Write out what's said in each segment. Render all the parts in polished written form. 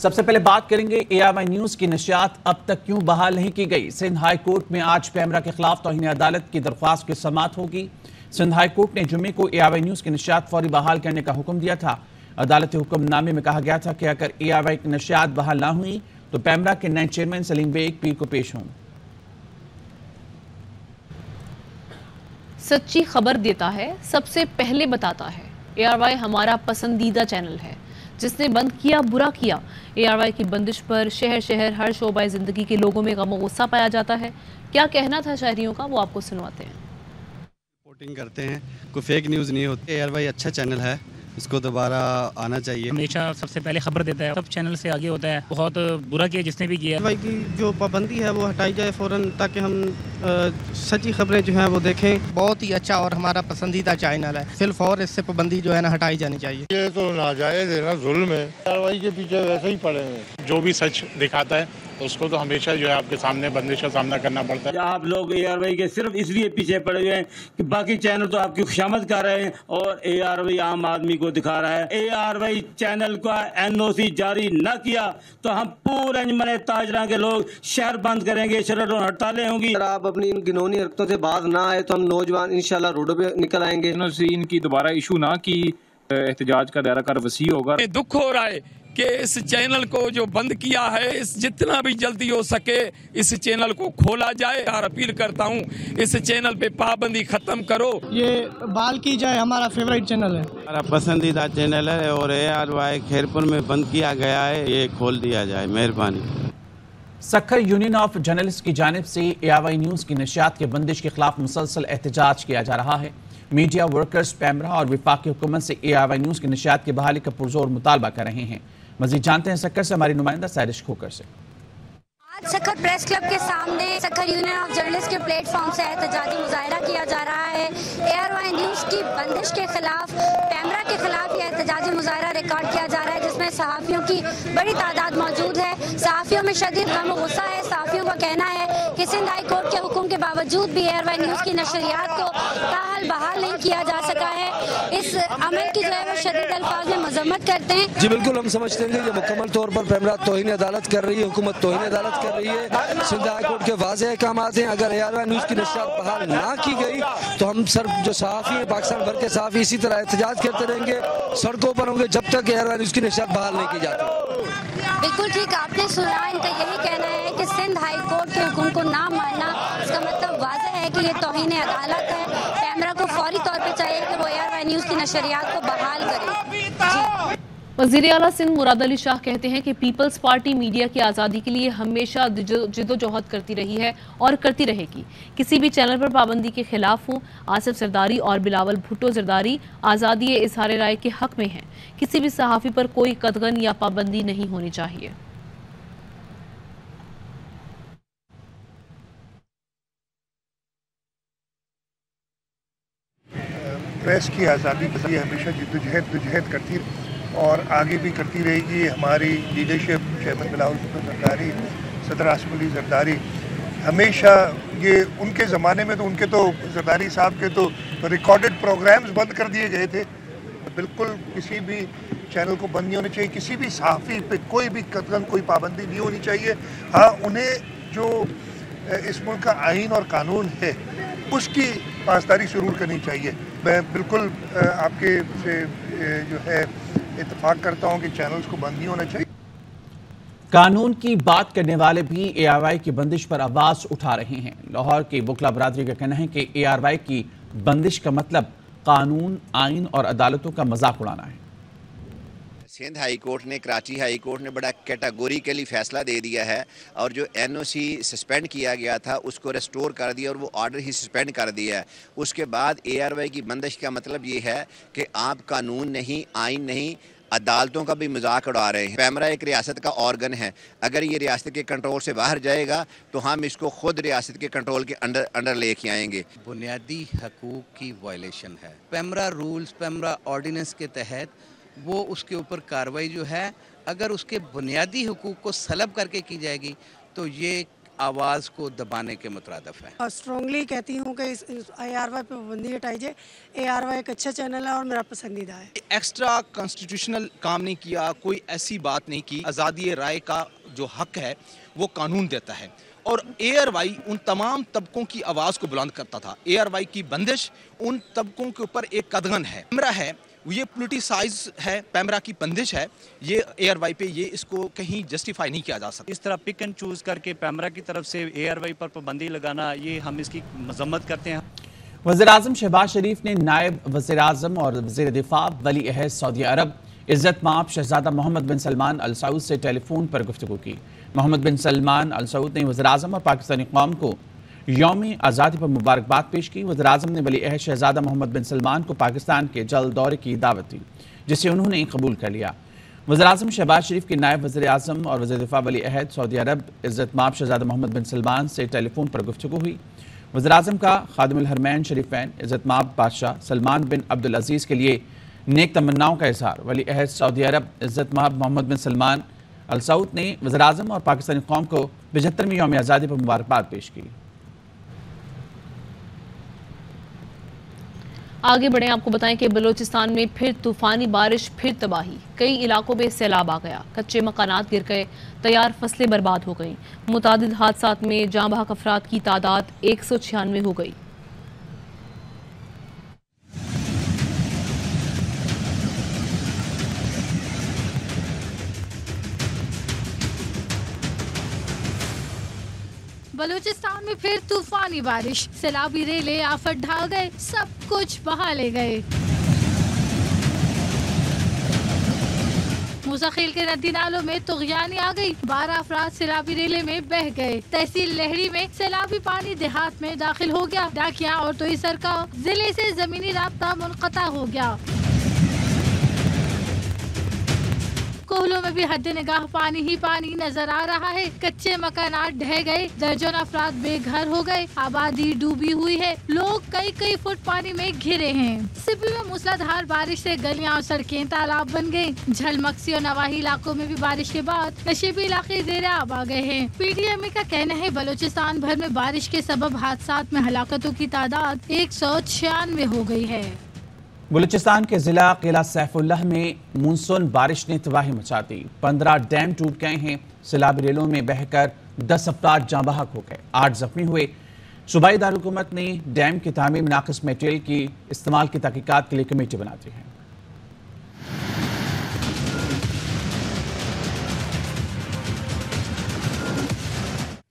सबसे पहले बात करेंगे ARY न्यूज की नशियात अब तक क्यों बहाल नहीं की गई। सिंध हाई कोर्ट में आज पैमरा के खिलाफ तौहीन अदालत की दरख्वास्त की समाअत होगी। सिंध हाई कोर्ट ने जुम्मे को ARY न्यूज की नशियात फौरी बहाल करने का हुक्म दिया था। अदालती हुक्मनामे में कहा गया था कि अगर ARY की नशियात बहाल ना हुई तो पैमरा के नए चेयरमैन सलीम बेग पीर को पेश हों। सच्ची खबर देता है, सबसे पहले बताता है। ARY हमारा पसंदीदा चैनल है, जिसने बंद किया बुरा किया। ARY की बंदिश पर शहर शहर हर शोबा जिंदगी के लोगों में गम गुस्सा पाया जाता है। क्या कहना था शहरियों का, वो आपको सुनवाते हैं। रिपोर्टिंग करते हैं, कोई फेक न्यूज़ नहीं होती। ARY अच्छा चैनल है, इसको दोबारा आना चाहिए। हमेशा सबसे पहले खबर देता है, सब चैनल से आगे होता है। बहुत बुरा किया जिसने भी किया। ARY की जो पाबंदी है वो हटाई जाए फ़ौरन, ताकि हम सच्ची खबरें जो हैं वो देखें। बहुत ही अच्छा और हमारा पसंदीदा चैनल है, सिर्फ और इससे पाबंदी जो है ना हटाई जानी चाहिए। ये तो नाजायज़ है ना, जुल्म है। ARY के पीछे वैसे ही पड़े हैं। जो भी सच दिखाता है उसको तो हमेशा जो है आपके सामने बंदिश का सामना करना पड़ता है। आप लोग ARY के सिर्फ इसलिए पीछे पड़े हुए हैं कि बाकी चैनल तो आपकी खुशामद कर रहे हैं और ARY आम आदमी को दिखा रहा है। ARY चैनल का NOC जारी न किया तो हम पूरे अंजमन ताजरा के लोग शहर बंद करेंगे, शरर और हड़तालें होंगी। अगर आप अपनी इन घिनौनी हरकतों से बाज ना आए तो हम नौजवान इंशाल्लाह रोडों पे निकल आएंगे। NOC इनकी दोबारा इशू ना की, एहतजाज का दायरा कर वसी होगा। दुख हो रहा है कि इस चैनल को जो बंद किया है, इस जितना भी जल्दी हो सके इस चैनल को खोला जाए। और अपील करता हूँ, इस चैनल पे पाबंदी खत्म करो। ये बाल की जाए, हमारा फेवरेट चैनल है, हमारा पसंदीदा चैनल है और ARY खैरपुर में बंद किया गया है, ये खोल दिया जाए, मेहरबानी। सक्खर यूनियन ऑफ जर्नलिस्ट की जानिब से ARY न्यूज की नशियात के बंदिश के खिलाफ मुसलसल एहतजाज किया जा रहा है। मीडिया वर्कर्स पैमरा और विफाकी हुकूमत से ARY न्यूज की नशियात की बहाली का पुरजोर मुतालबा कर रहे हैं। मजीद जानते हैं सक्खर से हमारी नुमाइंदा सारिश खोकर से। आज सक्खर प्रेस क्लब के सामने सक्खर यूनियन ऑफ जर्नलिस्ट के प्लेटफॉर्म से एहतजाजी मुजाहरा किया जा रहा है। ARY न्यूज की बंदिश के खिलाफ, पैमरा के खिलाफ यह एहतजाजी मुजाहरा रिकॉर्ड किया जा रहा है, जिसमें सहाफ़ियों की बड़ी तादाद मौजूद है। सहाफ़ियों में शदीद गम गुस्सा है। सहाफ़ियों का कहना है कि सिंध हाई कोर्ट के हुक्म के बावजूद भी ARY न्यूज की नशरियात को ताहाल बहाल नहीं किया जा सका है। इस अमल की जो है वो शदीद अल्फाज में मजम्मत करते हैं। जी बिल्कुल, हम समझते हैं कि मुकम्मल तौर पर पैमरा तौहीन अदालत कर रही है, हुकूमत तौहीन अदालत कर रही है। सिंध हाई कोर्ट के वाज़ेह अहकामात हैं। अगर ARY न्यूज की नशियात बहाल ना की गई तो हम सर जो सहाफ़ी है, पाकिस्तान भर के सहाफ़ी इसी तरह एहतजाज करते रहेंगे, सड़कों पर होंगे जब तक ARY न्यूज की नशियात बहाल नहीं की जाती। बिल्कुल ठीक आपने सुना, इनका यही कहना है कि सिंध हाई कोर्ट के हुक्म को ना मानना, इसका मतलब वाज़ेह है कि ये तौहीन अदालत है। पैमरा को फौरी तौर पर चाहिए कि वो ARY न्यूज की नशरियात को बहाल करे। वज़ीर आला सिंध मुराद अली शाह कहते हैं कि पीपल्स पार्टी मीडिया की आज़ादी के लिए हमेशा जिद्दोजहद करती रही है और करती रहेगी। किसी भी चैनल पर पाबंदी के खिलाफ हूँ। आसिफ जरदारी और बिलावल भुट्टो जरदारी आज़ादी इज़हार राय के हक में हैं। किसी भी सहाफ़ी पर कोई कदगन या पाबंदी नहीं होनी चाहिए। प्रेस की आज़ादी के लिए हमेशा जिद्दोजहद करती और आगे भी करती रहेगी। हमारी लीडरशिप, चेयरमैन बिलावल भुट्टो जरदारी, सदर आसिफ अली जरदारी, हमेशा ये उनके ज़माने में तो उनके तो जरदारी साहब के तो रिकॉर्डेड प्रोग्राम्स बंद कर दिए गए थे। बिल्कुल किसी भी चैनल को बंद नहीं होनी चाहिए, किसी भी सहाफ़ी पे कोई भी कतई कोई पाबंदी नहीं होनी चाहिए। हाँ, उन्हें जो इस मुल्क का आइन और कानून है उसकी पासदारी जरूर करनी चाहिए। मैं बिल्कुल आपके से जो है इत्तेफाक करता हूँ कि चैनल्स को बंद नहीं होना चाहिए। कानून की बात करने वाले भी ARY की बंदिश पर आवाज उठा रहे हैं। लाहौर की बुकला बरादरी का कहना है कि ARY की बंदिश का मतलब कानून, आइन और अदालतों का मजाक उड़ाना है। सिंध हाई कोर्ट ने, कराची हाई कोर्ट ने बड़ा कैटेगोरिकली फैसला दे दिया है और जो NOC सस्पेंड किया गया था उसको रेस्टोर कर दिया और वो ऑर्डर ही सस्पेंड कर दिया है। उसके बाद ARY की बंदिश का मतलब ये है कि आप कानून नहीं, आइन नहीं, अदालतों का भी मजाक उड़ा रहे हैं। पैमरा एक रियासत का ऑर्गन है, अगर ये रियासत के कंट्रोल से बाहर जाएगा तो हम इसको खुद रियासत के कंट्रोल के अंडर लेके आएंगे। बुनियादी हकूक की वायलेशन है। पैमरा रूल्स, पैमरा ऑर्डिनेंस के तहत वो उसके ऊपर कार्रवाई जो है, अगर उसके बुनियादी हुकूक को सलब करके की जाएगी तो ये आवाज़ को दबाने के मुतरादिफ है। स्ट्रॉन्गली कहती हूँ कि इस ARY पे पाबंदी हटाई जाए। ARY एक अच्छा चैनल है और मेरा पसंदीदा है। एक्स्ट्रा कॉन्स्टिट्यूशनल काम नहीं किया, कोई ऐसी बात नहीं की। आज़ादी राय का जो हक है वो कानून देता है और ARY उन तमाम तबकों की आवाज़ को बुलंद करता था। ARY की बंदिश उन तबकों के ऊपर एक कदगन है। पैमरा है ये पोलिटिसाइज है, पैमरा की बंदिश है, ये ARY पे ये इसको कहीं जस्टिफाई नहीं किया जा सकता। इस तरह पिक एंड चूज़ करके पैमरा की तरफ से ARY पर पाबंदी लगाना, ये हम इसकी मजम्मत करते हैं। वज़ीर-ए-आज़म शहबाज शरीफ ने नायब वज़ीर-ए-आज़म और वज़ीर दिफा वली अहद सऊदी अरब इज़्ज़त माब शहजादा मोहम्मद बिन सलमान अल सऊद से टेलीफोन पर गुफ्तगू की। मोहम्मद बिन सलमान अल सऊद ने वज़ीर-ए-आज़म और पाकिस्तानी कौम को यौम आज़ादी पर मुबारकबाद पेश की। वज़ीर-ए-आज़म ने वली अहद शहजादा मोहम्मद बिन सलमान को पाकिस्तान के जल्द दौरे की दावत दी, जिसे उन्होंने कबूल कर लिया। वज़ीर-ए-आज़म शहबाज शरीफ के नायब वज़ीर-ए-आज़म और वज़ीर दिफा वली अहद सऊदी अरब इज़्ज़त माब शहजादा मोहम्मद बिन सलमान से टेलीफोन पर गुफ्तगू हुई। वज़ीर-ए-आज़म का खादिमुल हरमैन शरीफैन इज़्ज़त माब बादशाह सलमान बिन अब्दुल अजीज़ के लिए नेक तमन्नाओं का इज़हार। वली अहद सऊदी अरब इज़्ज़त माब मोहम्मद बिन सलमान अल सऊद ने वज़ीर-ए-आज़म और पाकिस्तानी कौम को 75वीं यौम आज़ादी पर मुबारकबाद पेश की। आगे बढ़े, आपको बताएं कि बलूचिस्तान में फिर तूफानी बारिश, फिर तबाही। कई इलाकों में सैलाब आ गया, कच्चे मकानात गिर गए, तैयार फसलें बर्बाद हो गईं। मुतादिद हादसात में जाँ बहक अफराद की तादाद 196 हो गई। बलूचिस्तान में फिर तूफानी बारिश, सैलाबी रेले आफत ढा गए, सब कुछ बहा ले गए। मुसाखिल के नदी नालों में तुगयानी आ गई, 12 अफराद सैलाबी रेले में बह गए। तहसील लहरी में सैलाबी पानी देहात में दाखिल हो गया। डाकिया और तोईसर का जिले से जमीनी राब्ता मुनक़ता हो गया। कोहलों में भी हद निगाह पानी ही पानी नजर आ रहा है। कच्चे मकानात ढह गए, दर्जन अफराद बेघर हो गए, आबादी डूबी हुई है, लोग कई फुट पानी में घिरे हैं। सिपी में मूसलाधार बारिश से गलियां और सड़कें तालाब बन गयी। झलमक्सी और नवाही इलाकों में भी बारिश के बाद नशीबी इलाके ज़ेरे आब आ गए हैं। PTMA का कहना है बलूचिस्तान भर में बारिश के सबब हादसात में हलाकतों की तादाद 196 हो गई है। बलूचिस्तान के जिला किला सैफुल्लाह में मानसून बारिश ने तबाही मचा दी। 15 डैम टूट गए हैं। सैलाबी रेलों में बहकर 10 अफराद जाँ बहक हो गए, 8 जख्मी हुए। सूबाई दारुलहुकूमत ने डैम की तामीर में नाक़िस मटेरियल की इस्तेमाल की तहकीकात के लिए कमेटी बना दी है।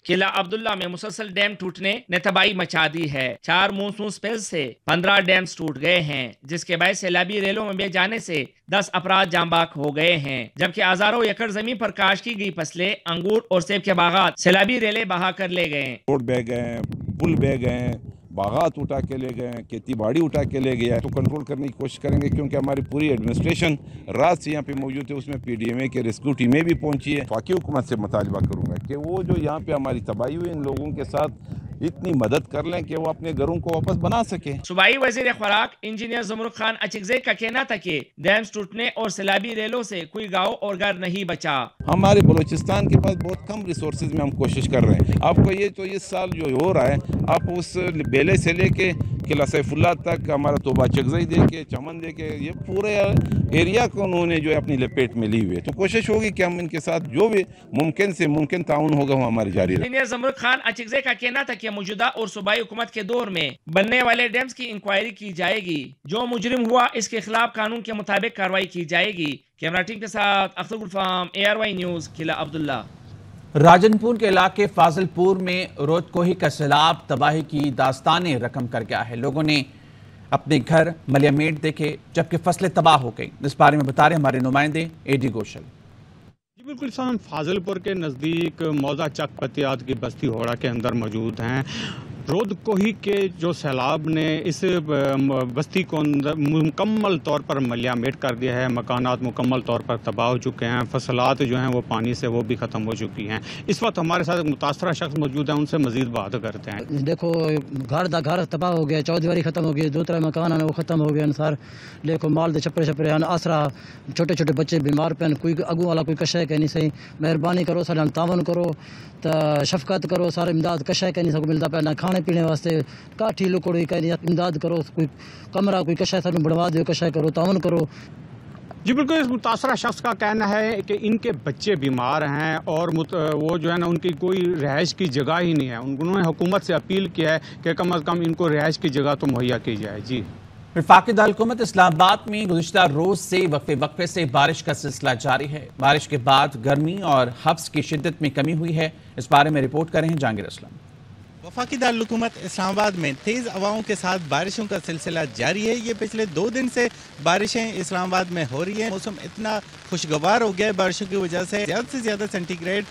किला अब्दुल्ला में मुसलसल डैम टूटने ने तबाही मचा दी है। 4 मानसून स्पेल से 15 डैम्स टूट गए हैं, जिसके बाद सैलाबी रेलों में बह जाने से 10 अफराद जांबाक हो गए हैं, जबकि हजारों एकड़ जमीन पर काश्त की गई फसलें, अंगूर और सेब के बागात सैलाबी रेले बहा कर ले गए। रोड बह गए, पुल बह गए, बागात उठा के ले गए, खेती बाड़ी उठा के ले गया। तो कंट्रोल करने की कोशिश करेंगे, क्योंकि हमारी पूरी एडमिनिस्ट्रेशन रात से यहाँ पे मौजूद है। उसमें PTMA के रेस्क्यू टीमें भी पहुंची है। वफाकी हुकूमत से मुतालबा करूँगा कि वो जो यहाँ पे हमारी तबाही हुई, इन लोगों के साथ इतनी मदद कर लें कि वो अपने घरों को वापस बना सके। सूबाई वजीर खुराक इंजीनियर ज़मरुख खान अचिकज़ई का कहना था कि डैम्स टूटने और सैलाबी रेलों से कोई गाँव और घर नहीं बचा। हमारे बलूचिस्तान के पास बहुत कम रिसोर्सेज में हम कोशिश कर रहे हैं। आपको ये तो इस साल जो हो रहा है, आप उस बेले से लेके किला सैफुल्लाह तक हमारा तोबा चकजई देके, चमन देके, ये पूरे एरिया को उन्होंने जो है अपनी लपेट में ली हुई है। तो कोशिश होगी कि हम इनके साथ जो भी मुमकिन से मुमकिन ताउन होगा वो हमारी जारी रहे। इंजीनियर ज़मरुख खान अचिकज़ई का कहना था कि मौजूदा और सूबाई हुकूमत के दौर में बनने वाले डैम्स की इंक्वायरी की जाएगी। जो मुजरिम हुआ इसके खिलाफ कानून के मुताबिक कार्रवाई की जाएगी। कैमरा टीम के साथ अख्तर गुलफाम, ARY न्यूज़, किला अब्दुल्ला। राजनपुर के इलाके फाजिलपुर में रोदकोही का सैलाब तबाही की दास्तानें रकम कर गया है। लोगों ने अपने घर मलियामेट देखे, जबकि फसलें तबाह हो गई। इस बारे में बता रहे हमारे नुमाइंदे AD गोशल। जी बिल्कुल, हम फाजिलपुर के नज़दीक मौजा चक पतियात की बस्ती होड़ा के अंदर मौजूद हैं। रोदकोही के जो सैलाब ने इस बस्ती को मुकम्मल तौर पर मलियामेट कर दिया है। मकानात मुकम्मल तौर पर तबाह हो चुके हैं, फसलात जो हैं वो पानी से वो भी ख़त्म हो चुकी हैं। इस वक्त हमारे साथ मुतासरा शख्स मौजूद है, उनसे मजीद बात करते हैं। देखो घर तबाह हो गया, चौधरी ख़त्म हो गई, 2-3 मकान हैं वो ख़त्म हो गए अनुसार। देखो माल दे छपरे हैं, आसरा छोटे छोटे बच्चे बीमार पे, कोई अगू वाला कोई कशा है नहीं सही। मेहरबानी करो सारे तावन करो तो शफकत करो, सारे इमदाद कशा है नहीं सब मिलता पे ना खाने पीने वास्ते काठी लुकड़ी कहीं इमदाद करो, कोई कमरा कोई कशा है बढ़वा दो, कशा करो, तावन करो। जी बिल्कुल, इस मुतासरा शख्स का कहना है कि इनके बच्चे बीमार हैं और वो जो है ना उनकी कोई रिहाइश की जगह ही नहीं है। उन्होंने हुकूमत से अपील किया है कि कम अज़ कम इनको रिहाइश की जगह तो मुहैया की जाए। जी वफाकी दारकूमत इस्लामाबाद में गुज़िश्ता रोज से वक्फे से बारिश का सिलसिला जारी है। बारिश के बाद गर्मी और हब्स की शिद्दत में कमी हुई है। इस बारे में रिपोर्ट कर रहे हैं जहांगीर असलम। वफाकी दारकूमत इस्लामाबाद में तेज़ हवाओं के साथ बारिशों का सिलसिला जारी है। ये पिछले 2 दिन से बारिशें इस्लामाबाद में हो रही हैं। मौसम इतना खुशगवार हो गया है बारिशों की वजह से ज़्यादा सेंटीग्रेड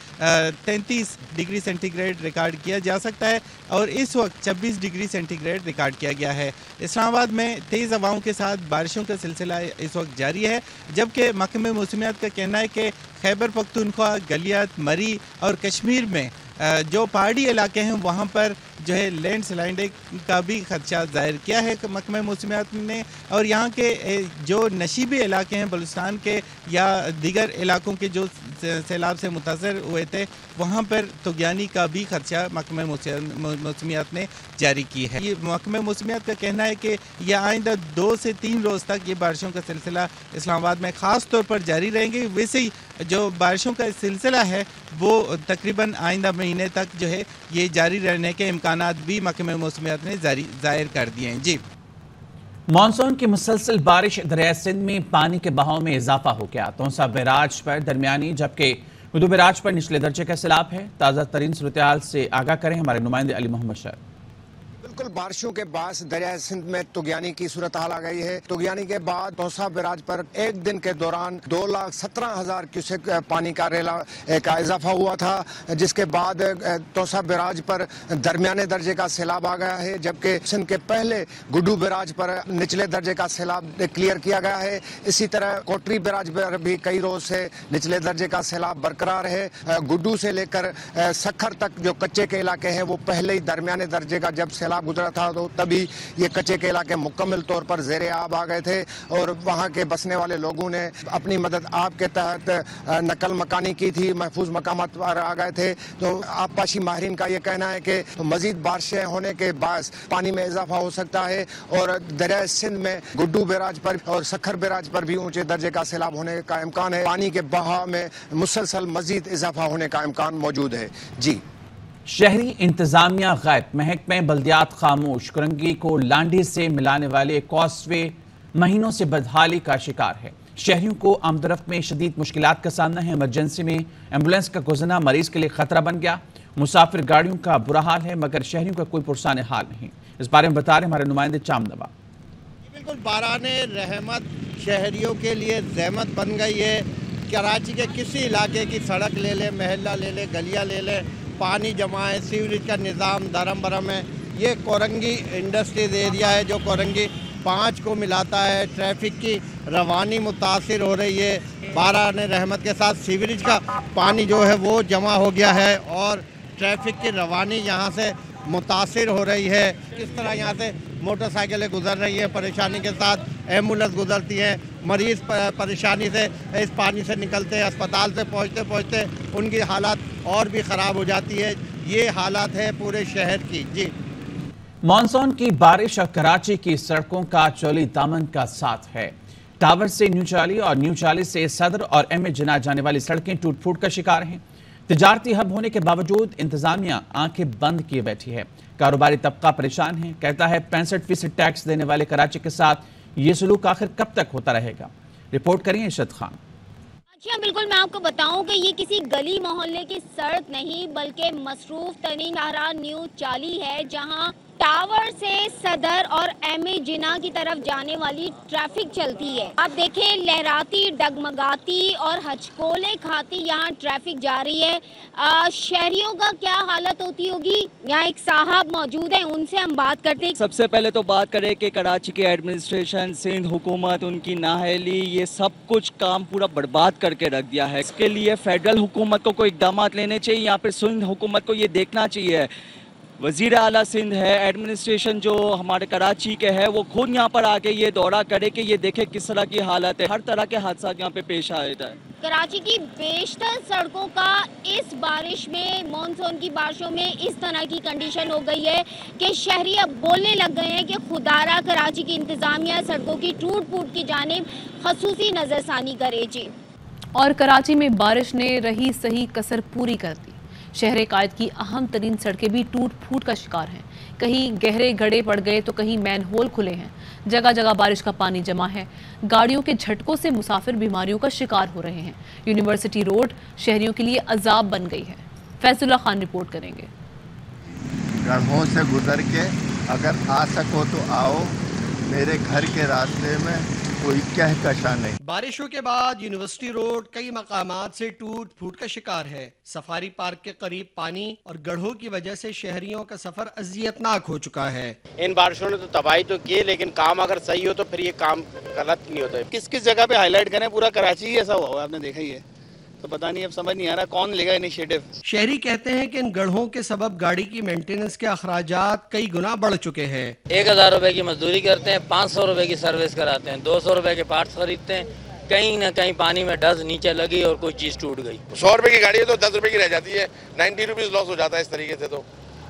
33 डिग्री सेंटीग्रेड रिकॉर्ड किया जा सकता है और इस वक्त 26 डिग्री सेंटीग्रेड रिकॉर्ड किया गया है। इस्लामाबाद में तेज़ हवाओं के साथ बारिशों का सिलसिला इस वक्त जारी है, जबकि महकमे मौसमियात का कहना है कि खैबर पख्तूनख्वा, गलियात, मरी और कश्मीर में जो पहाड़ी इलाके हैं वहाँ पर जो है लैंड स्लाइडिंग का भी खदशा जाहिर किया है महकमा मौसमियात ने। और यहाँ के जो नशीबी इलाके हैं बलूचिस्तान के या दीगर इलाकों के जो सैलाब से मुतासर हुए थे वहाँ पर तुगयानी का भी खदशा महकमा मौसमियात ने जारी की है। ये महकमा मौसमियात का कहना है कि यह आइंदा 2 से 3 रोज़ तक ये बारिशों का सिलसिला इस्लामाबाद में ख़ास तौर पर जारी रहेंगे। वैसे ही जो बारिशों का सिलसिला है वो तकरीबन आइंदा महीने तक जो है ये जारी रहने के इम्कानात भी महकमा मौसमियात ने जाहिर कर दिए हैं। जी मानसून की मुसलसल बारिश दरिया सिंध में पानी के बहाव में इजाफा हो गया। तौसा बैराज पर दरमियानी जबकि उदू बैराज पर निचले दर्जे का सैलाब है। ताज़ा तरीन सूरत-ए-हाल से आगाह करें हमारे नुमाइंदे अली मोहम्मद शर। बिल्कुल बारिशों के बाद दरिया सिंध में तुगयानी की सूरत हाल आ गई है। तुगयानी के बाद तौसा बैराज पर एक दिन के दौरान 2,17,000 क्यूसेक पानी का इजाफा हुआ था, जिसके बाद तौसा बैराज पर दरमियाने दर्जे का सैलाब आ गया है, जबकि सिंध के पहले गुड्डू बैराज पर निचले दर्जे का सैलाब क्लियर किया गया है। इसी तरह कोटरी बैराज पर भी कई रोज से निचले दर्जे का सैलाब बरकरार है। गुड्डू से लेकर सखर तक जो कच्चे के इलाके हैं वो पहले ही दरमियाने दर्जे का जब सैलाब गुजरा था तो तभी ये कच्चे के इलाके मुकम्मल तौर पर ज़ेरे आब आ गए थे और वहाँ के बसने वाले लोगों ने अपनी मदद आप के तहत नकल मकानी की थी, महफूज मकामात पर आ गए थे। तो आबपाशी माहिरीन का ये कहना है कि मजीद बारिशें होने के बाद पानी में इजाफा हो सकता है और दरिया सिंध में गुड्डू बैराज पर और सखर बैराज पर भी ऊंचे दर्जे का सैलाब होने का इम्कान है। पानी के बहाव में मुसलसल मजीद इजाफा होने का इम्कान मौजूद है। जी शहरी इंतजामिया गायब, महकमे बल्दियात खामोश, कुरंगी को लांडी से मिलाने वाले कॉसवे महीनों से बदहाली का शिकार है। शहरियों को आमदरफ्त में शदीद मुश्किलात का सामना है। इमरजेंसी में एम्बुलेंस का गुजरना मरीज के लिए खतरा बन गया। मुसाफिर गाड़ियों का बुरा हाल है मगर शहरियों का कोई पुरसान हाल नहीं। इस बारे में बता रहे हमारे नुमाइंदे चामनवा। बिल्कुल बाराने रहमत शहरियों के लिए जहमत बन गई है। कराची के किसी इलाके की सड़क ले ले, महल्ला ले ले, गलियाँ ले ले, पानी जमा है, सीवरेज का निज़ाम धरम भरम है। ये कोरंगी इंडस्ट्रीज एरिया है जो कोरंगी 5 को मिलाता है। ट्रैफिक की रवानी मुतासिर हो रही है। बाराने रहमत के साथ सीवरेज का पानी जो है वो जमा हो गया है और ट्रैफिक की रवानी यहाँ से मुतासिर हो रही है। किस तरह यहाँ से मोटरसाइकिलें गुजर रही है, परेशानी के साथ एम्बुलेंस गुजरती है। मरीज़ परेशानी से इस पानी से निकलते हैं, अस्पताल से पहुँचते पहुँचते उनकी हालत और भी ख़राब हो जाती है। ये हालात है पूरे शहर की। जी मानसून की बारिश और कराची की सड़कों का चोली दामन का साथ है। टावर से न्यू चाली और न्यू चाली से सदर और एम जिना जाने वाली सड़कें टूट फूट का शिकार हैं। तिजारती हब होने के बावजूद इंतजामिया आंखें बंद किए बैठी है। कारोबारी तबका परेशान है, कहता है 65% टैक्स देने वाले कराची के साथ ये सलूक आखिर कब तक होता रहेगा। रिपोर्ट करिए इरशाद खान। जी हाँ, बिल्कुल मैं आपको बताऊं कि ये किसी गली मोहल्ले की सड़क नहीं बल्कि मसरूफ तरीन शाहराह न्यू चाली है, जहां टावर से सदर और एमए जिना की तरफ जाने वाली ट्रैफिक चलती है। आप देखें, लहराती, डगमगाती और हचकोले खाती यहाँ ट्रैफिक जा रही है। शहरियों का क्या हालत होती होगी? यहाँ एक साहब मौजूद हैं, उनसे हम बात करते हैं। सबसे पहले तो बात करें कि कराची के एडमिनिस्ट्रेशन, सिंध हुकूमत, उनकी नाअहली, ये सब कुछ काम पूरा बर्बाद करके रख दिया है। इसके लिए फेडरल हुकूमत को कोई इक़दाम लेने चाहिए। यहाँ पे सिंध हुकूमत को ये देखना चाहिए, वज़ीर आला सिंध है, एडमिनिस्ट्रेशन जो हमारे कराची के है, वो खुद यहाँ पर आके ये दौरा करे कि ये देखे किस तरह की हालत है। हर तरह के हादसा यहाँ पे पेश आया है। कराची की बेशतर सड़कों का इस बारिश में, मानसून की बारिशों में इस तरह की कंडीशन हो गई है कि शहरी अब बोलने लग गए हैं कि खुदारा कराची की इंतजामिया सड़कों की टूट फूट की जानिब खसूसी नजरसानी करे। जी। और कराची में बारिश ने रही सही कसर पूरी कर दी। शहर कायद की अहम तरीन सड़कें भी टूट फूट का शिकार हैं। कहीं गहरे गड्ढे पड़ गए तो कहीं मैन होल खुले हैं। जगह जगह बारिश का पानी जमा है। गाड़ियों के झटकों से मुसाफिर बीमारियों का शिकार हो रहे हैं। यूनिवर्सिटी रोड शहरियों के लिए अजाब बन गई है। फैजुल्ला खान रिपोर्ट करेंगे। गढ़ों से गुजर के अगर आ सको तो आओ, मेरे घर के रास्ते में कोई कहकशा नहीं। बारिशों के बाद यूनिवर्सिटी रोड कई मकामात से टूट फूट का शिकार है। सफारी पार्क के करीब पानी और गड्ढों की वजह से शहरियों का सफर अजियतनाक हो चुका है। इन बारिशों ने तो तबाही तो की, लेकिन काम अगर सही हो तो फिर ये काम गलत नहीं होता। किस किस जगह पे हाईलाइट करें? पूरा कराची ही ऐसा हुआ, आपने देखा ही है, तो पता नहीं, अब समझ नहीं आ रहा कौन लेगा इनिशिएटिव। शहरी कहते हैं कि इन गड्ढों के सबब गाड़ी की मेंटेनेंस के अखराजात कई गुना बढ़ चुके हैं। 1000 रुपए की मजदूरी करते हैं, 500 रुपए की सर्विस कराते हैं, 200 रुपए के पार्ट्स खरीदते हैं। कहीं ना कहीं पानी में डस नीचे लगी और कोई चीज टूट गई। 100 रुपए की गाड़ी है तो 10 रुपए की रह जाती है, 90 रुपीज लॉस हो जाता है। इस तरीके से तो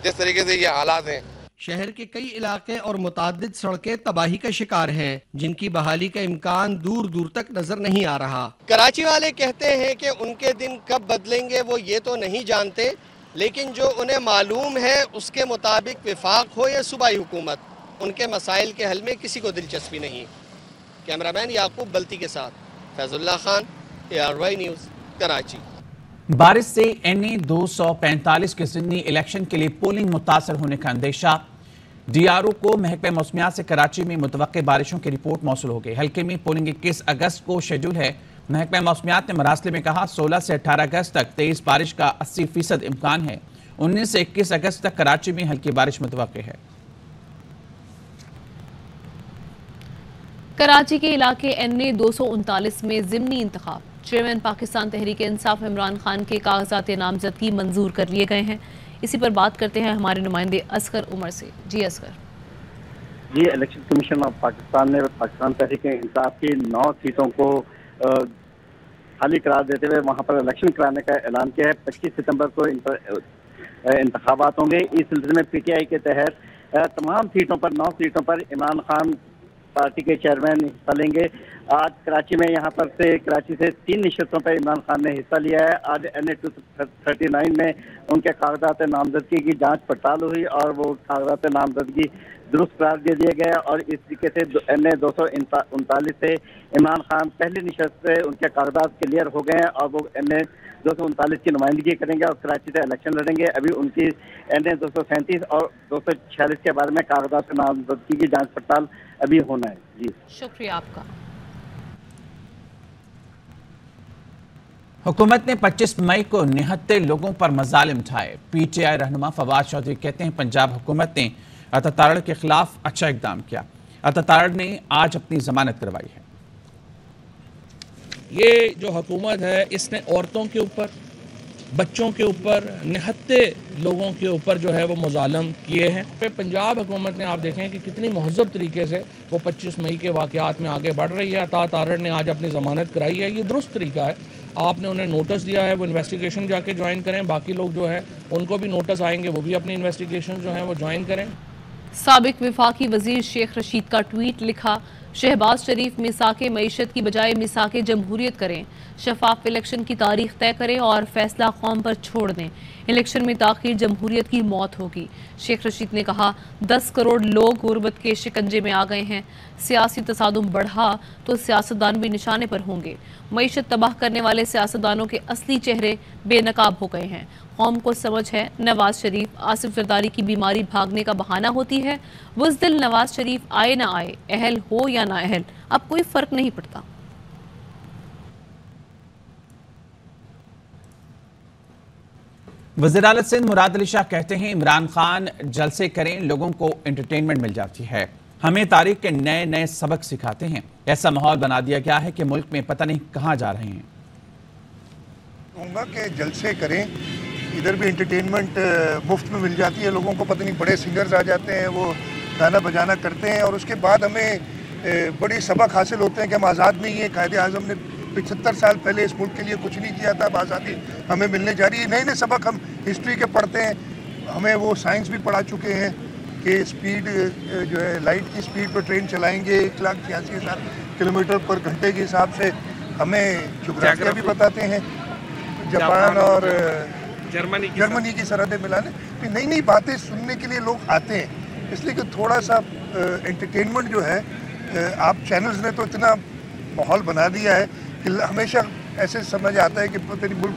जिस तरीके से ये हालात हैं, शहर के कई इलाके और मुतादिद सड़कें तबाही का शिकार हैं, जिनकी बहाली का इम्कान दूर दूर तक नजर नहीं आ रहा। कराची वाले कहते हैं कि उनके दिन कब बदलेंगे वो ये तो नहीं जानते, लेकिन जो उन्हें मालूम है उसके मुताबिक विफाक हो या सूबाई हुकूमत, उनके मसाइल के हल में किसी को दिलचस्पी नहीं। कैमरामैन याकूब बल्ती के साथ फैजुल्ला खान, ARY न्यूज़, कराची। बारिश से NA 245 के ज़िमनी इलेक्शन के लिए पोलिंग मुतासर होने का अंदेशा। DRO को महकमा मौसमियात से कराची में मुतवक्के बारिशों की रिपोर्ट मौसूल हो गई। हल्के में पोलिंग 21 अगस्त को शेड्यूल है। महकमा मौसमियात ने मरासले में कहा 16 से 18 अगस्त तक तेज बारिश का 80% इम्कान है। 19 से 21 अगस्त तक कराची में हल्की बारिश मुतवक्के है। कराची के इलाके NA 239 में ज़िमनी इंतखाब। चेयरमैन पाकिस्तान तहरीक इंसाफ इमरान खान के कागजात नामजदगी मंजूर कर लिए गए हैं। इसी पर बात करते हैं हमारे नुमाइंदे असगर उमर से। जी असगर। जी, इलेक्शन कमीशन ऑफ पाकिस्तान ने पाकिस्तान तहरीक इंसाफ की 9 सीटों को खाली करार देते हुए वहां पर इलेक्शन कराने का ऐलान किया है। 25 सितंबर को इंतखाबात होंगे। इस सिलसिले में PTI के तहत तमाम सीटों पर 9 सीटों पर इमरान खान पार्टी के चेयरमैन हिस्सा लेंगे। आज कराची में यहाँ पर से कराची से 3 नशस्तों पर इमरान खान ने हिस्सा लिया है। आज NA 239 में उनके कागजात नामजदगी की जांच पड़ताल हुई और वो कागजात नामजदगी दुरुस्त करार दे दिए गए और इस तरीके से NA 239 से इमरान खान पहली नशस्त से उनके कागजात क्लियर हो गए हैं और वो NA 239 की नुमाइंदगी करेंगे और कराची से इलेक्शन लड़ेंगे। अभी उनकी NA 237 और 246 के बारे में कागजात नामजदगी की जांच पड़ताल अभी होना है। जी, शुक्रिया आपका। हुकूमत ने 25 मई को 69 लोगों पर मजालिम उठाए। PTI रहनुमा फवाद चौधरी कहते हैं पंजाब हुकूमत ने अता के खिलाफ अच्छा इकदाम किया। अता ने आज अपनी जमानत करवाई है। ये जो हुकूमत है इसने औरतों के ऊपर, बच्चों के ऊपर, निहत्ते लोगों के ऊपर जो है वो मुजालम किए हैं। पंजाब हुकूमत ने आप देखें कि कितनी महज़ब तरीके से वो 25 मई के वाक़यात में आगे बढ़ रही है। अता ने आज अपनी ज़मानत कराई है। ये दुरुस्त तरीका है। आपने उन्हें नोटिस दिया है, वो इन्वेस्टिगेशन जाके ज्वाइन करें। बाकी लोग जो है उनको भी नोटिस आएंगे, वो भी अपनी इन्वेस्टिगेशन जो है वो ज्वाइन करें। साबिक वफाकी वजीर शेख रशीद का ट्वीट लिखा, शहबाज शरीफ मिसाके मईशत की बजाय मिसाके जमहूरियत करें, शफाफ इलेक्शन की तारीख तय करें और फैसला कौम पर छोड़ दें। इलेक्शन में ताख़ीर जमहूरियत की मौत होगी। शेख रशीद ने कहा 10 करोड़ लोग गुर्बत के शिकंजे में आ गए हैं। सियासी तसादुम बढ़ा तो सियासतदान भी निशाने पर होंगे। मईशत तबाह करने वाले सियासतदानों के असली चेहरे बेनकाब हो गए हैं। कौम को समझ है नवाज शरीफ आसिफ जरदारी की बीमारी भागने का बहाना होती है। बुज़दिल नवाज शरीफ आए ना आए, अहल हो या ना अहल, अब कोई फर्क नहीं पड़ता। वज़ीर आला सिंध मुराद अली शाह कहते हैं इमरान खान जलसे करें, लोगों को एंटरटेनमेंट मिल जाती है, हमें तारीख के नए नए सबक सिखाते हैं। ऐसा माहौल बना दिया गया है कि मुल्क में पता नहीं कहां जा रहे हैं। कहूँगा कि जलसे करें, इधर भी एंटरटेनमेंट मुफ्त में मिल जाती है लोगों को, पता नहीं बड़े सिंगर्स आ जाते हैं, वो गाना बजाना करते हैं और उसके बाद हमें बड़ी सबक हासिल होते हैं कि हम आज़ाद नहीं है। कायदे आज़म ने 75 साल पहले इस मुल्क के लिए कुछ नहीं किया था, अब आज़ादी हमें मिलने जा रही है। नए नए सबक हम हिस्ट्री के पढ़ते हैं, हमें वो साइंस भी पढ़ा चुके हैं कि स्पीड जो है लाइट की स्पीड पर ट्रेन चलाएंगे 1,86,000 किलोमीटर पर घंटे के हिसाब से। हमें ज्योग्राफिया भी बताते हैं, जापान और जर्मनी की सरहदें मिलाने। नई नई बातें सुनने के लिए लोग आते हैं, इसलिए कि थोड़ा सा एंटरटेनमेंट जो है, आप चैनल्स ने तो इतना माहौल बना दिया है कि हमेशा ऐसे समझ आता है कि पता नहीं मुल्क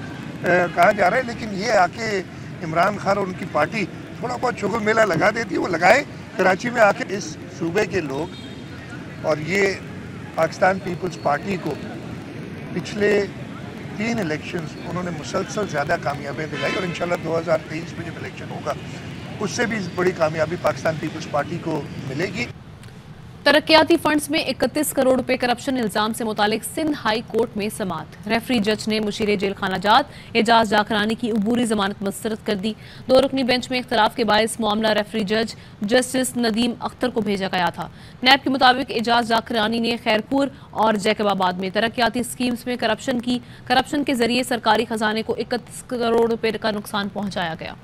कहाँ जा रहा है। लेकिन ये आके इमरान खान और उनकी पार्टी थोड़ा बहुत शुगल मेला लगा देती है, वो लगाए। कराची में आके इस सूबे के लोग और ये पाकिस्तान पीपल्स पार्टी को पिछले 3 इलेक्शंस उन्होंने मुसलसल ज़्यादा कामयाबियाँ दिलाई और इंशाल्लाह 2023 में जब इलेक्शन होगा उससे भी बड़ी कामयाबी पाकिस्तान पीपल्स पार्टी को मिलेगी। तरक्याती फंड्स में 31 करोड़ रुपए करप्शन इल्जाम से मुतालिक सिंध हाई कोर्ट में समाअत। रेफरी जज ने मुशीर जेल खाना जात एजाज जाकरानी की अबूरी जमानत मुस्तरद कर दी। 2 रुकनी बेंच में इख्तलाफ के बायस मामला रेफरी जज जस्टिस नदीम अख्तर को भेजा गया था। नैब के मुताबिक एजाज जाकरानी ने खैरपुर और जैकबाबाद में तरक्याती स्कीम्स में करप्शन के जरिए सरकारी खजाने को 31 करोड़ रुपए का नुकसान पहुंचाया गया।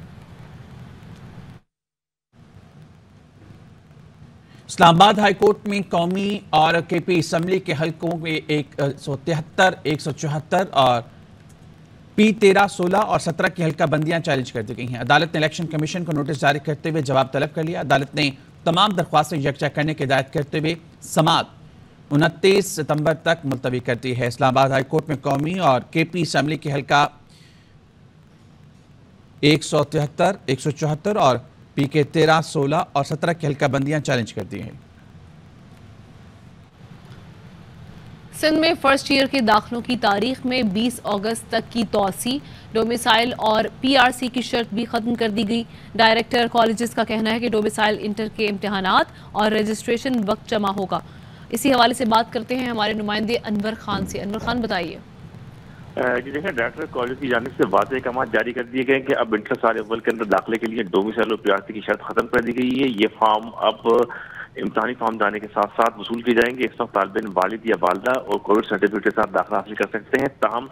इस्लामाबाद हाईकोर्ट में कौमी और केपी असम्बली के हलकों में 173, 174 और P13, 16 और 17 की हल्का बंदियां चैलेंज कर दी गई हैं। अदालत ने इलेक्शन कमीशन को नोटिस जारी करते हुए जवाब तलब कर लिया। अदालत ने तमाम दरख्वास्तें यकजा करने की हिदायत करते हुए समाअत 29 सितंबर तक मुलतवी कर दी है। इस्लामाबाद हाईकोर्ट में कौमी और केपी असम्बली के हल्का 173, 174 और PK13, 16 और 17 की हल्का बंदियां चैलेंज कर दी हैं। सिंध में फर्स्ट ईयर के दाखिलों की तारीख में 20 अगस्त तक की तौसी, डोमिसाइल और PRC की शर्त भी खत्म कर दी गई। डायरेक्टर कॉलेजेस का कहना है कि डोमिसाइल इंटर के इम्तिहानात और रजिस्ट्रेशन वक्त जमा होगा। इसी हवाले से बात करते हैं हमारे नुमाइंदे अनवर खान से। अनवर खान बताइए। जी देखिए, डायरेक्टर कॉलेज की जानिब से वाज़ेह अहकाम जारी कर दिए गए कि अब इंटर साल अव्वल के अंदर दाखिले के लिए डोमिसाइल और PRC की शर्त खत्म कर दी गई है। ये फॉर्म अब इम्तिहानी फॉर्म जाने के साथ साथ वसूल किए जाएंगे। इस वक्त तालिब इल्म वालिद या वालदा और कोविड सर्टिफिकेट के साथ दाखिला हासिल कर सकते हैं। ताहम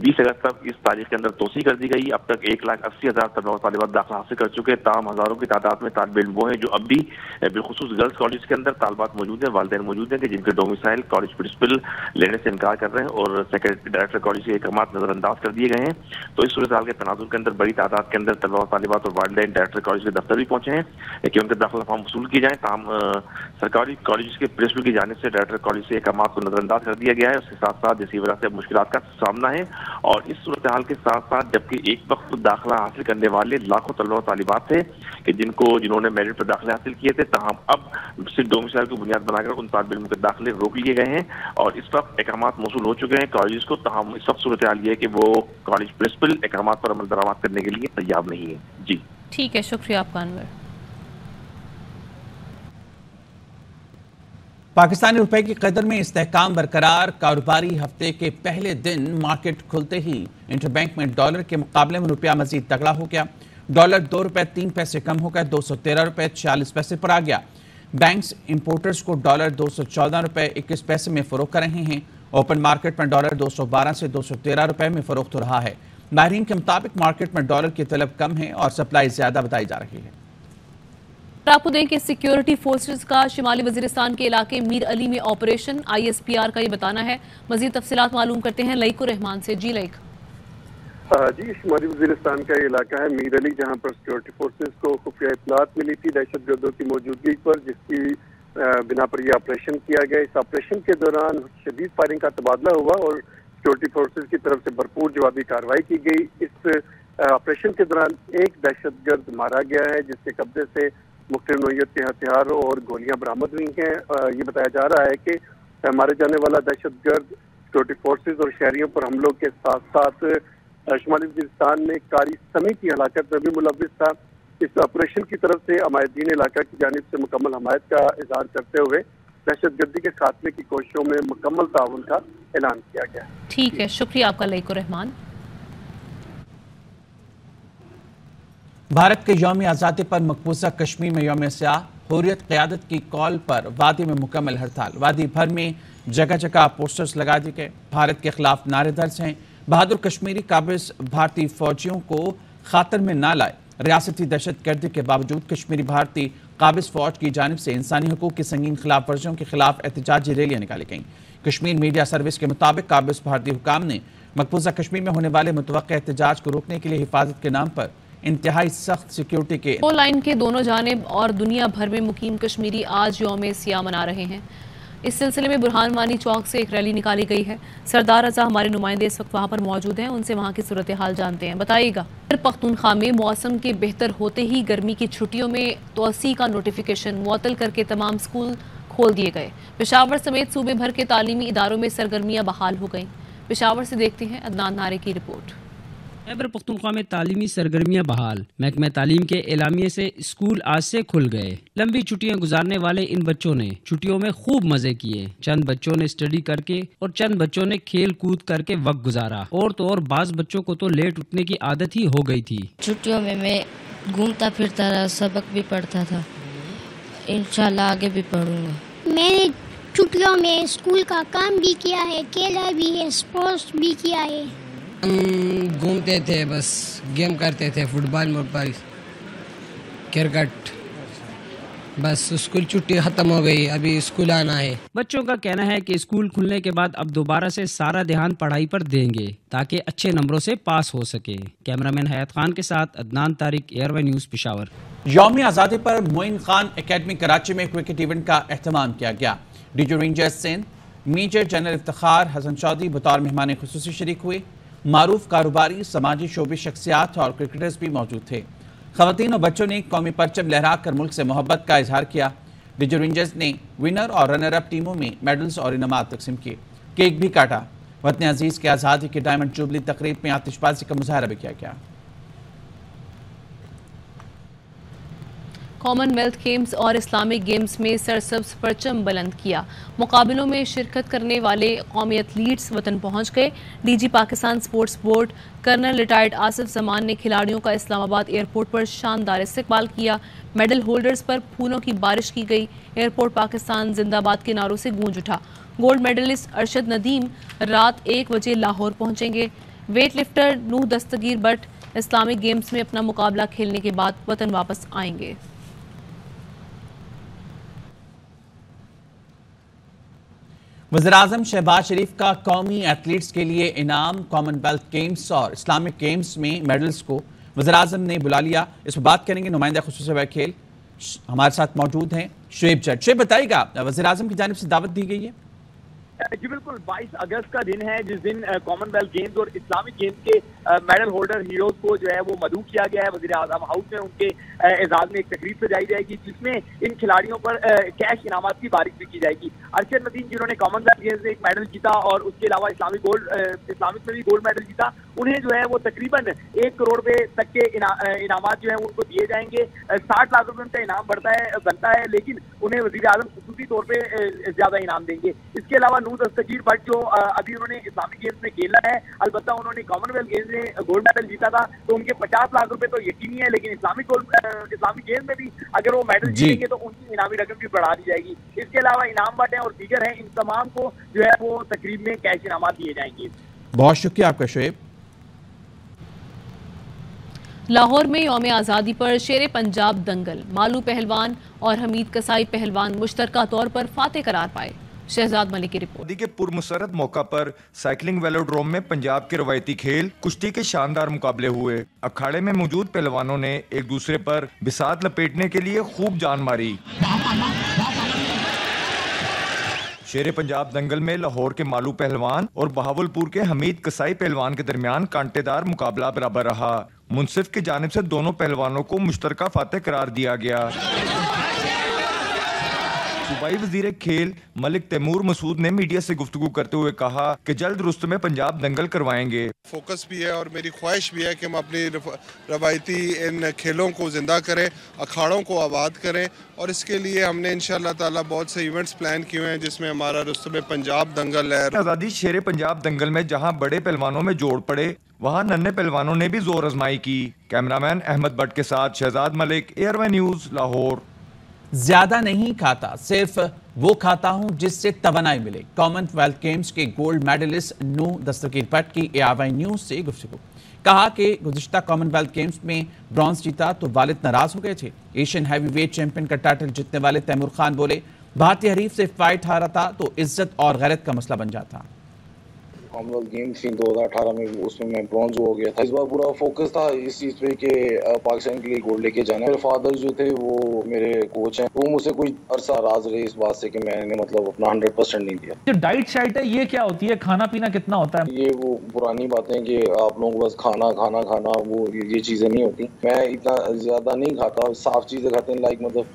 20 अगस्त तक इस तारीख के अंदर तोसी कर दी गई। अब तक 1,80,000 तलबा तालिबात दाखिला हासिल कर चुके हैं। ताहम हज़ारों की तादाद में तालिब इल्म वो हैं जो अब भी बिलखुसूस गर्ल्स कॉलेज के अंदर तालिबात मौजूद हैं, वालिदैन मौजूद हैं कि जिनके डोमिसाइल कॉलेज प्रिंसिपल लेने से इनकार कर रहे हैं और सेक्रेटरी डायरेक्टर कॉलेज के अहकाम नजरअंदाज कर दिए गए हैं। तो इस सूरत हाल के तनाजुर के अंदर बड़ी तादाद के अंदर तलबा तालिबात और वालिदैन डायरेक्टर कॉलेज के दफ्तर भी पहुंचे हैं कि उनके दाखिला फॉर्म वसूल किए जाए। ताहम सरकारी कॉलेज के प्रिंसिपल की जानिब से डायरेक्टर कॉलेज से अहकाम को नजरअंदाज कर दिया गया है। उसके साथ साथ जिसकी वजह से मुश्किलात का सामना है और इस सूरत हाल के साथ साथ जबकि एक वक्त दाखिला हासिल करने वाले लाखों तलबा तालिबात थे कि जिन्होंने मेरिट पर दाखिले हासिल किए थे, ताहम अब सिर्फ डोमिसाइल की बुनियाद बनाकर उन तालिब इल्म के दाखिले रोक लिए गए हैं और इस वक्त अहकाम मौसूल हो चुके हैं कॉलेज को। ताहम इस वक्त सूरत हाल ये है कि वो कॉलेज प्रिंसिपल अहकाम पर अमल दरामद करने के लिए तैयार नहीं है। जी ठीक है, शुक्रिया आपका अनवर। पाकिस्तानी रुपए की कदर में इस्तेहकाम बरकरार। कारोबारी हफ्ते के पहले दिन मार्केट खुलते ही इंटरबैंक में डॉलर के मुकाबले में रुपया मजीद तगड़ा हो गया। डॉलर 2 रुपए 3 पैसे कम होकर 213 रुपए 46 पैसे पर आ गया। बैंक्स इंपोर्टर्स को डॉलर 214 रुपए 21 पैसे में फरोख्त कर रहे हैं। ओपन मार्केट में डॉलर 212 से 213 रुपए में फरोख्त हो रहा है। माहिरीन के मुताबिक मार्केट में डॉलर की तलब कम है और सप्लाई ज्यादा बताई जा रही है। आपको दें कि सिक्योरिटी फोर्सेस का शिमाली वजीरिस्तान के इलाके मीर अली में ऑपरेशन, ISPR का ये बताना है। मजीद तफसीलात मालूम करते हैं लईकुर रहमान से। जी लईक। जी, शिमाली वजीरिस्तान का ये इलाका है मीर अली, जहाँ पर सिक्योरिटी फोर्सेस को खुफिया इत्तलात मिली थी दहशतगर्दों की मौजूदगी पर, जिसकी बिना पर यह ऑपरेशन किया गया। इस ऑपरेशन के दौरान शदीद फायरिंग का तबादला हुआ और सिक्योरिटी फोर्सेज की तरफ से भरपूर जवाबी कार्रवाई की गई। इस ऑपरेशन के दौरान एक दहशतगर्द मारा गया है, जिसके कब्जे से मुख्तलिफ नौइयत के हथियार और गोलियां बरामद हुई हैं। ये बताया जा रहा है कि मारे जाने वाला दहशतगर्द सिक्योरिटी फोर्सेज और शहरियों पर हमलों के साथ साथ शुमाली वज़ीरिस्तान में कारी समी की हलाकत में भी मुलव्विस था। इस ऑपरेशन की तरफ से अमायदीन इलाका की जानिब से मुकम्मल हमायत का इजहार करते हुए दहशतगर्दी के खात्मे की कोशिशों में मुकम्मल ताउन का ऐलान किया गया। ठीक है, शुक्रिया आपका लईकुर रहमान। भारत के यौम आज़ादी पर मकबूजा कश्मीर में यौम स्याह हुर्रियत क़यादत की कॉल पर वादी में मुकम्मल हड़ताल। वादी भर में जगह जगह पोस्टर्स लगा दिए गए। भारत के खिलाफ नारे दर्ज हैं। बहादुर कश्मीरी काबिज भारतीय फौजियों को खातर में ना लाए। रियासती दहशतगर्दी के बावजूद कश्मीरी भारतीय काबिज फौज की जानिब से इंसानी हकूक की संगीन खिलाफ वर्जियों के खिलाफ एहतजाजी रैलियां निकाली गईं। कश्मीर मीडिया सर्विस के मुताबिक काबिज भारतीय हुकाम ने मकबूजा कश्मीर में होने वाले मुतवक्किआ एहतजाज को रोकने के लिए हिफाजत के नाम पर इंतहाई सख्त सिक्योरिटी के लाइन के दोनों जानिब और दुनिया भर में मुकीम कश्मीरी आज यौम स्याह मना रहे हैं। इस सिलसिले में बुरहान वानी चौक से एक रैली निकाली गई है। सरदार रजा हमारे नुमाइंदे इस वक्त वहाँ पर मौजूद हैं, उनसे वहाँ की सूरत हाल जानते हैं। बताइएगा। पख्तूनख्वा में मौसम के बेहतर होते ही गर्मी की छुट्टियों में तोसी का नोटिफिकेशन मुअत्तल करके तमाम स्कूल खोल दिए गए। पेशावर समेत सूबे भर के तालीमी इदारों में सरगर्मियाँ बहाल हो गईं। पेशावर से देखते हैं अदनान नारे की रिपोर्ट। खैबर पख्तूनख्वा में तालीमी सरगर्मियां बहाल। महकमा तालीम के एलामिये से स्कूल आज से खुल गए। लंबी छुट्टियां गुजारने वाले इन बच्चों ने छुट्टियों में खूब मजे किए। चंद बच्चों ने स्टडी करके और चंद बच्चों ने खेल कूद करके वक्त गुजारा। और तो और बाज बच्चों को तो लेट उठने की आदत ही हो गई थी। छुट्टियों में मैं घूमता फिरता रहा, सबक भी पढ़ता था। इंशाल्लाह आगे भी पढ़ूंगा। मैंने छुट्टियों में स्कूल का काम भी किया है, खेला भी है, स्पोर्ट्स भी किया है। हम घूमते थे, बस गेम करते थे, फुटबॉल मोबाइल क्रिकेट। बस स्कूल छुट्टी खत्म हो गई, अभी स्कूल आना है। बच्चों का कहना है कि स्कूल खुलने के बाद अब दोबारा से सारा ध्यान पढ़ाई पर देंगे ताकि अच्छे नंबरों से पास हो सके। कैमरामैन हयात खान के साथ अदनान तारिक, एयरवे न्यूज़ पेशावर। यौम आज़ादी पर मोइन खान एकेडमी कराची में क्रिकेट इवेंट का एहतमाम किया गया। DG rangers Sindh major general Iftikhar Hasan Chaudhry बतौर मेहमान खुसूसी शरीक हुए। मारूफ कारोबारी, समाजी शोबी शख्सियात और क्रिकेटर्स भी मौजूद थे। खवातीन और बच्चों ने कौमी परचम लहरा कर मुल्क से मोहब्बत का इजहार किया। डीजी रेंजर्स ने विनर और रनर अप टीमों में मेडल्स और इनामात तकसीम किए। केक भी काटा। वतन अजीज के आज़ादी की डायमंड जुबली तकरीब में आतिशबाजी का मुजाहरा भी किया गया। कॉमनवेल्थ गेम्स और इस्लामिक गेम्स में सरसब्ज परचम बुलंद किया। मुकाबलों में शिरकत करने वाले कौमी एथलीट्स वतन पहुंच गए। DG Pakistan sports board colonel retired Asif Zaman ने खिलाड़ियों का इस्लामाबाद एयरपोर्ट पर शानदार इस्तकबाल किया। मेडल होल्डर्स पर फूलों की बारिश की गई। एयरपोर्ट पाकिस्तान जिंदाबाद के नारों से गूंज उठा। गोल्ड मेडलिस्ट अरशद नदीम रात 1 बजे लाहौर पहुंचेंगे। Weightlifter Nooh Dastgir Butt Islamic games में अपना मुकाबला खेलने के बाद वतन वापस आएंगे। वज़ीर-ए-आज़म शहबाज शरीफ का कौमी एथलीट्स के लिए इनाम कॉमनवेल्थ गेम्स और इस्लामिक गेम्स में मेडल्स को वज़ीर-ए-आज़म ने बुला लिया। इस पर बात करेंगे नुमाइंदा खुसूसी वकील हमारे साथ मौजूद हैं शुएब जट। शुएब बताइएगा, वज़ीर-ए-आज़म की जानिब से दावत दी गई है? जी बिल्कुल, 22 अगस्त का दिन है जिस दिन कॉमनवेल्थ गेम्स और इस्लामिक गेम्स के मेडल होल्डर हीरोज को जो है वो मदऊ किया गया है। वज़ीर-ए-आज़म हाउस में उनके एजाज में एक तकरीब सजाई जाएगी जिसमें इन खिलाड़ियों पर कैश इनामात की बारिश भी की जाएगी। अरशद नदीम जिन्होंने कॉमनवेल्थ गेम्स में एक मेडल जीता और उसके अलावा इस्लामिक में भी गोल्ड मेडल जीता, उन्हें जो है वो तकरीबन 1 करोड़ रुपए तक के इनामात जो है उनको दिए जाएंगे। 60 लाख रुपए उनका इनाम बनता है, लेकिन उन्हें वज़ीर-ए-आज़म खुसूसी तौर पर ज्यादा इनाम देंगे। इसके अलावा नूह दस्तगीर बट जो अभी उन्होंने इस्लामिक गेम्स में खेला है, अलबत्ता उन्होंने कॉमनवेल्थ गेम्स में गोल्ड मेडल जीता था, तो उनके 50 लाख रुपए तो यकीनी है, लेकिन इस्लामिक गेम्स में भी अगर वो मेडल जीतेंगे तो उनकी इनामी रकम भी बढ़ा दी जाएगी। इसके अलावा इनाम बट है और दीगर है, इन तमाम को जो है वो तकरीब में कैश इनामात दिए जाएंगे। बहुत शुक्रिया आपका शुएब। लाहौर में यौम आज़ादी पर शेर पंजाब दंगल, मालू पहलवान और हमीद कसाई पहलवान मुश्तरका तौर पर फातेह करार पाए। शहजाद मलिक की रिपोर्ट। के पुरमसरत मौका पर साइकिलिंग वेलोड्रोम में पंजाब के रवायती खेल कुश्ती के शानदार मुकाबले हुए। अखाड़े में मौजूद पहलवानों ने एक दूसरे पर बिसात लपेटने के लिए खूब जान मारी। शेरे पंजाब दंगल में लाहौर के मालू पहलवान और बहावलपुर के हमीद कसाई पहलवान के दरमियान कांटेदार मुकाबला बराबर रहा। मुनसिफ की जानिब से दोनों पहलवानों को मुश्तरका फातेह करार दिया गया। सूबाई वजीर खेल मलिक तैमूर मसूद ने मीडिया से गुफ्तगू करते हुए कहा कि जल्द रुस्त में पंजाब दंगल करवाएंगे। फोकस भी है और मेरी ख्वाहिश भी है कि हम अपनी रवायती इन खेलों को जिंदा करें, अखाड़ों को आबाद करें और इसके लिए हमने इंशाअल्लाह ताला बहुत से इवेंट्स प्लान किए हुए हैं जिसमें हमारा रुस्त में पंजाब दंगल है। आज़ादी शेरे पंजाब दंगल में जहां बड़े पहलवानों में जोड़ पड़े वहां नन्हे पहलवानों ने भी जोर आजमाई की। कैमरामैन अहमद भट्ट के साथ शहजाद मलिक, ARY न्यूज़, लाहौर। ज्यादा नहीं खाता, सिर्फ वो खाता हूं जिससे तवानाई मिले। कॉमनवेल्थ गेम्स के गोल्ड मेडलिस्ट नू दस्तगीर भट्ट की ARY न्यूज से गुफ्तगू। कहा कि गुज़िश्ता कॉमनवेल्थ गेम्स में ब्रॉन्ज जीता तो वालिद नाराज हो गए थे। एशियन हैवीवेट चैंपियन का टाइटल जीतने वाले तैमूर खान बोले, भारतीय हरीफ से फाइट हारा था तो इज्जत और गैरत का मसला बन जाता। कॉमनवेल्थ गेम्स थी 2018 में, उसमें मैं ब्रॉन्ज हो गया था। इस बार पूरा फोकस था इस चीज़ पे कि पाकिस्तान के लिए गोल्ड लेके जाना है। मेरे फादर जो थे वो मेरे कोच हैं, वो मुझसे कुछ अरसा नाराज रहे इस बात से कि मैंने मतलब अपना 100% नहीं दिया। जो डाइट शाइट है ये क्या होती है, खाना पीना कितना होता है? ये वो पुरानी बातें कि आप लोगों को बस खाना खाना खाना, वो ये चीज़ें नहीं होती। मैं इतना ज़्यादा नहीं खाता, साफ चीज़ें खाते हैं, लाइक मतलब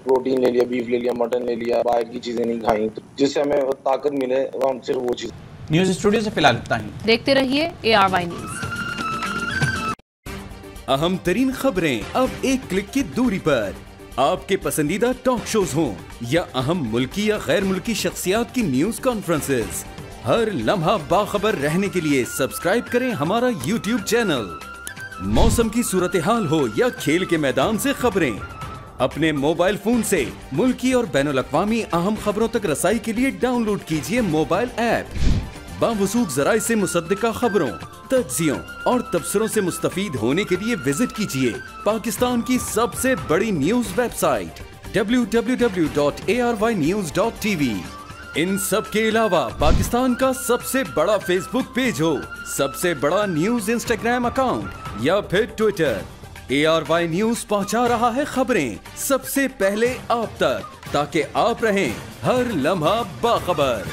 प्रोटीन ले लिया, बीफ ले लिया, मटन ले लिया, बाहर की चीज़ें नहीं खाई जिससे हमें ताकत मिले, हम सिर्फ वो चीज़। न्यूज़ स्टूडियो से फिलहाल इतना ही। देखते रहिए ARY न्यूज़। अहम तरीन खबरें अब एक क्लिक की दूरी पर। आपके पसंदीदा टॉक शोज हों या अहम मुल्की या गैर मुल्की शख्सियात की न्यूज कॉन्फ्रेंसेस, हर लम्हा बाखबर रहने के लिए सब्सक्राइब करें हमारा YouTube चैनल। मौसम की सूरत हाल हो या खेल के मैदान से खबरें, अपने मोबाइल फोन से मुल्की और बैनुल अक़वामी अहम खबरों तक रसाई के लिए डाउनलोड कीजिए मोबाइल ऐप। बावसूख ज़राए से मुसद्दिका खबरों, तज्ज़ियों और तबसरों से मुस्तफ़ीद होने के लिए विजिट कीजिए पाकिस्तान की सबसे बड़ी न्यूज़ वेबसाइट www.arynews.tv। इन सब के अलावा पाकिस्तान का सबसे बड़ा फेसबुक पेज हो, सबसे बड़ा न्यूज़ इंस्टाग्राम अकाउंट या फिर ट्विटर, ARY न्यूज़ पहुंचा रहा है खबरें सबसे पहले आप तक, ताकि आप रहें हर लम्हा बाखबर।